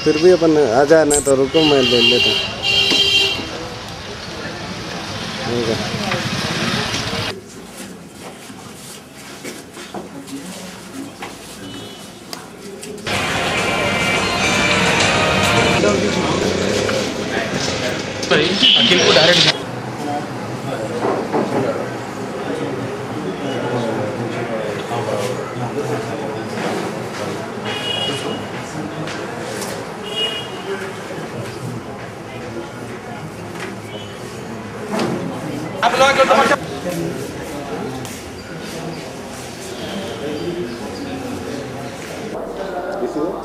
फिर भी अपन आ जाए ना तो रुको मैं ले लेता अखिल को direct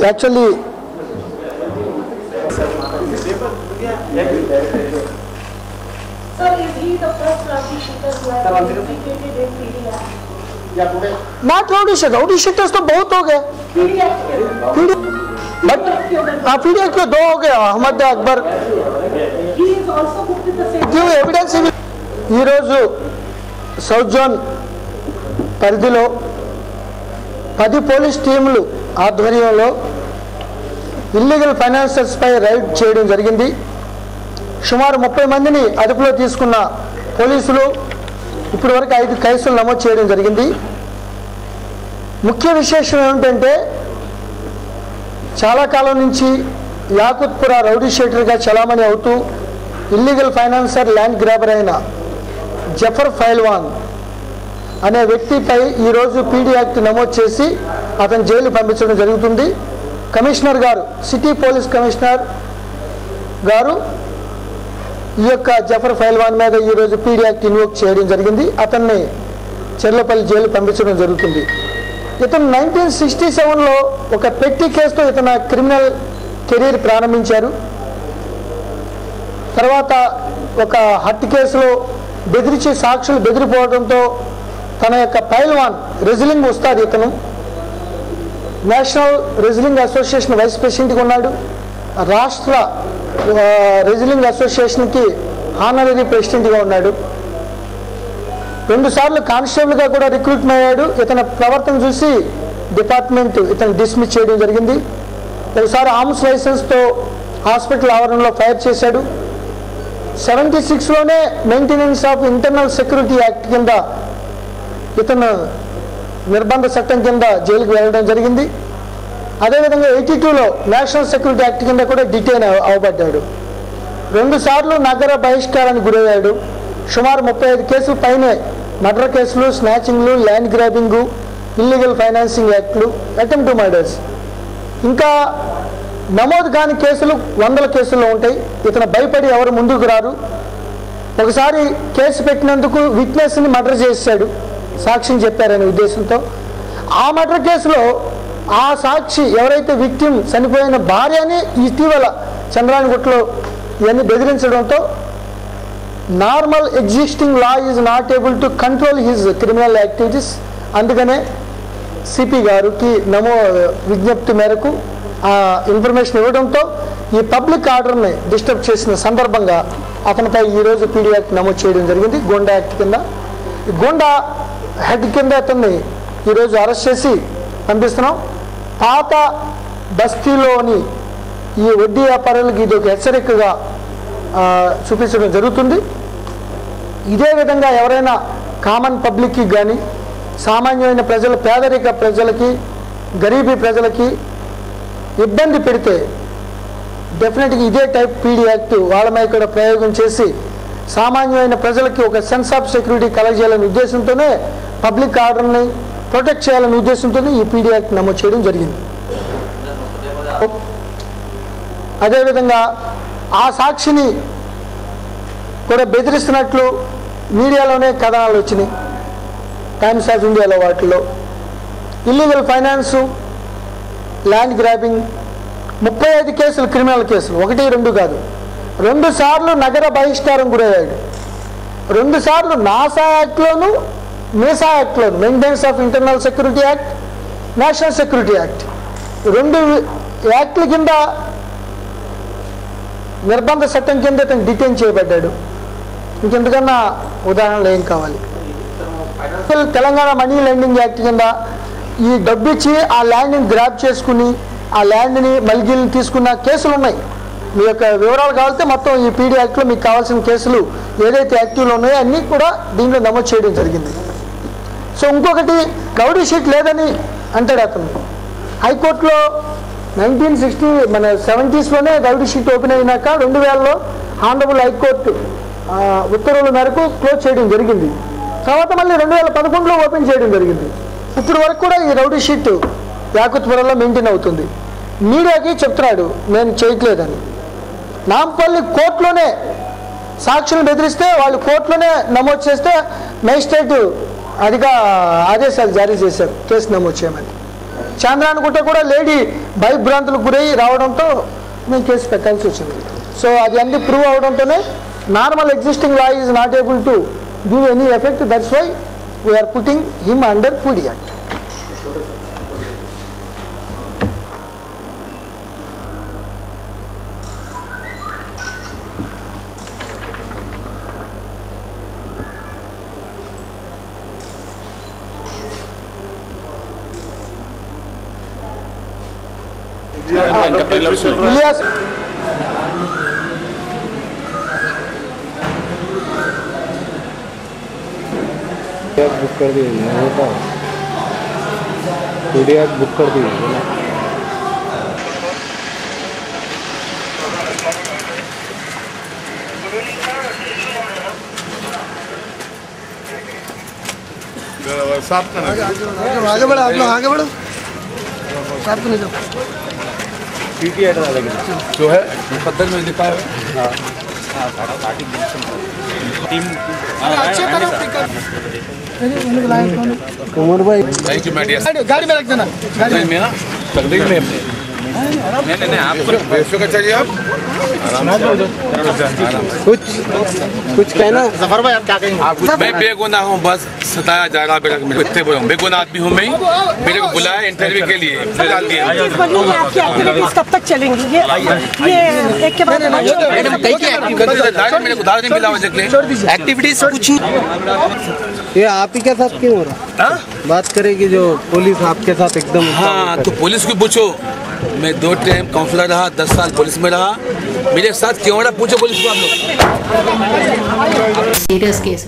Actually, sir, is he the first rowdy shooter who has been executed in PDR? not rowdy shooters तो बहुत हो गए बट पीडीआर के दो हो गए Ahmed Akbar He is also booked with the same. Give evidence ఈరోజు సౌత్ జోన్ పరిధిలో 10 పోలీస్ టీంలు ఆధ్వర్యంలో ఇల్లీగల్ ఫైనాన్సర్స్ పై రైడ్ చేయడం జరిగింది. సుమారు 30 మందిని అదుపులో తీసుకున్న పోలీసులు ఇప్పటి వరకు 5 కేసులు నమోదు చేయడం జరిగింది. ముఖ్య విశేషం ఏమిటంటే చాలా కాలం నుంచి యాకుత్పుర రౌడీ షీటర్గా చలామణి అవుతూ ఇల్లీగల్ ఫైనాన్సర్ ల్యాండ్ గ్రాబర్ అయిన జఫర్ ఫైల్వాన్ అనే వ్యక్తిపై ఈరోజు పీడీ యాక్ట్ నమోదు చేసి అతను జైలు పంపించడం జరుగుతుంది. కమిషనర్ గారు, సిటీ పోలీస్ కమిషనర్ గారు ఈ యొక్క జఫర్ ఫైల్వాన్ మీద ఈరోజు పీడీ యాక్ట్ ఇన్వోక్ చేయడం జరిగింది. అతన్ని చెర్లపల్లి జైలు పంపించడం జరుగుతుంది. ఇతను 1967లో ఒక పెట్టి కేసుతో ఇతను క్రిమినల్ కెరీర్ ప్రారంభించారు. తర్వాత ఒక హత్య కేసులో బెదిరించి సాక్షులు బెదిరిపోవడంతో తన యొక్క పైల్వాన్ రెజ్లింగ్ ఉస్తాద్ ఇతను నేషనల్ రెజ్లింగ్ అసోసియేషన్ వైస్ ప్రెసిడెంట్గా ఉన్నాడు. రాష్ట్ర రెజ్లింగ్ అసోసియేషన్కి హానరీ ప్రెసిడెంట్గా ఉన్నాడు. 2 సార్లు కానిస్టేబుల్గా కూడా రిక్రూట్మెంట్ అయ్యాడు. ఇతని ప్రవర్తన చూసి డిపార్ట్మెంట్ ఇతను డిస్మిస్ చేయడం జరిగింది. ఒకసారి ఆర్మ్స్ లైసెన్స్తో హాస్పిటల్ ఆవరణలో ఫైర్ చేశాడు. 76లోనే maintenance of internal security act కింద ఇతను నిర్బంధ చట్టం కింద జైలుకు వెళ్ళడం జరిగింది. అదేవిధంగా 82లో నేషనల్ సెక్యూరిటీ యాక్ట్ కింద కూడా డిటైన్ అవబడ్డాడు. 2 సార్లు నగర బహిష్కారానికి గురయ్యాడు. సుమారు 35 కేసుల పైనే మర్డర్ కేసులు, స్నాచింగ్లు, ల్యాండ్ గ్రాబింగు, ఇల్లీగల్ ఫైనాన్సింగ్ యాక్ట్లు, అటెంప్ట్ మర్డర్స్, ఇంకా నమోదు కాని కేసులు 100 కేసుల్లో ఉంటాయి. ఇతను భయపడి ఎవరు ముందుకు రారు. ఒకసారి కేసు పెట్టినందుకు విట్నెస్ని మర్డర్ చేశాడు, సాక్షిని చెప్పారనే ఉద్దేశంతో. ఆ మర్డర్ కేసులో ఆ సాక్షి ఎవరైతే విక్టిమ్ చనిపోయిన భార్యని ఇటీవల చంద్రాయణగుట్టలో ఇవన్నీ బెదిరించడంతో normal existing law is not able to control his criminal activities. అందుకనే సిపి గారికి విజ్ఞప్తి మేరకు ఆ ఇన్ఫర్మేషన్ ఇవ్వడంతో ఈ పబ్లిక్ ఆర్డర్ని డిస్టర్బ్ చేసిన సందర్భంగా అతనిపై ఈరోజు పీడీ యాక్ట్ నమోదు చేయడం జరిగింది. గోండా యాక్ట్ కింద. గోండా హెడ్ కింద అతన్ని ఈరోజు అరెస్ట్ చేసి పంపిస్తున్నాం. పాత బస్తీలోని ఈ వడ్డీ వ్యాపారులకు ఇది ఒక హెచ్చరికగా చూపించడం జరుగుతుంది. ఇదే విధంగా ఎవరైనా కామన్ పబ్లిక్కి కానీ సామాన్యమైన ప్రజల, పేదరిక ప్రజలకి, గరీబీ ప్రజలకి ఇబ్బంది పెడితే డెఫినెట్గా ఇదే టైప్ పీడీ యాక్ట్ వాళ్ళ మీద కూడా ప్రయోగం చేసి సామాన్యమైన ప్రజలకి ఒక సెన్స్ ఆఫ్ సెక్యూరిటీ కలగజేయాలనే ఉద్దేశంతోనే, పబ్లిక్ ఆర్డర్ని ప్రొటెక్ట్ చేయాలనే ఉద్దేశంతోనే ఈ పీడీ యాక్ట్ నమోదు చేయడం జరిగింది. అదేవిధంగా ఆ సాక్షిని కూడా బెదిరిస్తున్నట్లు మీడియాలోనే కథనాలు వచ్చినాయి, టైమ్స్ ఆఫ్ ఇండియాలో. వాటిల్లో ఇల్లీగల్ ఫైనాన్సు, ల్యాండ్ గ్రాబింగ్, 35 కేసులు క్రిమినల్ కేసులు, 1, 2 కాదు. 2 సార్లు నగర బహిష్కారం గురయ్యాడు. 2 సార్లు నాసా యాక్ట్లోను, మీసా యాక్ట్లోను, maintenance of internal security act, national security act, 2 యాక్ట్ల కింద నిర్బంధ చట్టం కింద ఇతను డిటైన్ చేయబడ్డాడు. ఇంకెందుకన్నా ఉదాహరణలు ఏం కావాలి? తెలంగాణ మనీ లెండింగ్ యాక్ట్ కింద ఈ డబ్బు ఇచ్చి ఆ ల్యాండ్ని గ్రాప్ చేసుకుని ఆ ల్యాండ్ని మల్గిల్ని తీసుకున్న కేసులు ఉన్నాయి. మీ యొక్క వివరాలు కావాలంటే మొత్తం ఈ పీడీ యాక్ట్లో మీకు కావాల్సిన కేసులు ఏదైతే యాక్టివ్లో ఉన్నాయో అన్నీ కూడా దీంట్లో నమోదు చేయడం జరిగింది. సో ఇంకొకటి రౌడీ షీట్ లేదని అంటాడు అతను. హైకోర్టులో 1970s రౌడీ షీట్ ఓపెన్ అయినాక 2000లో ఆనరబుల్ హైకోర్టు ఉత్తర్వుల మేరకు క్లోజ్ చేయడం జరిగింది. తర్వాత మళ్ళీ 2011లో ఓపెన్ చేయడం జరిగింది. ఇప్పుడు వరకు కూడా ఈ రౌడీ షీట్ యాకుత్పురంలో మెయింటైన్ అవుతుంది. మీడియాకి చెప్తున్నాడు నేను చేయట్లేదని. నాంపల్లి కోర్టులోనే సాక్షులను బెదిరిస్తే వాళ్ళు కోర్టులోనే నమోదు చేస్తే మేజిస్ట్రేట్ ఆదేశాలు జారీ చేశారు కేసు నమోదు చేయమని. చాంద్రానుకుంట కూడా లేడీ భయభ్రాంతులకు గురై రావడంతో మేము కేసు పెట్టాల్సి వచ్చింది. సో అది అన్ని ప్రూవ్ అవడంతోనే normal existing law is not able to give any effect. That's why we're putting him under PD act. Ilyas book कर दिए होता PDF बुक कर दिए आगे बढ़ो आप लोग आगे बढ़ो साथ में जाओ जो है मुकद्दर में लिखा है उमर भाई थैंक यू मैडिया गाड़ी में रख देना गाड़ी में ना तकदीर में नहीं आपको बेशक चाहिए आप कुछ कहना जफर भाई आप क्या कहेंगे? मैं बेगुनाह हूँ, बस सताया जा रहा बेगुनाह आदमी हूँ मैं। मेरे को बुलाया इंटरव्यू के लिए डाल दिया। आपकी एक्टिविटीज कब तक चलेंगी? ये एक के बाद मेरे को उधार नहीं मिला वजह एक्टिविटीज कुछ ये आप ही के साथ क्यों हो रहा? बात करेगी जो पुलिस आपके साथ एकदम। हाँ तो पुलिस को पूछो, मैं 2 टाइम काउंसलर रहा, 10 साल पुलिस में रहा, मेरे साथ क्यों रहा पूछो पुलिस को आप लोग। Serious case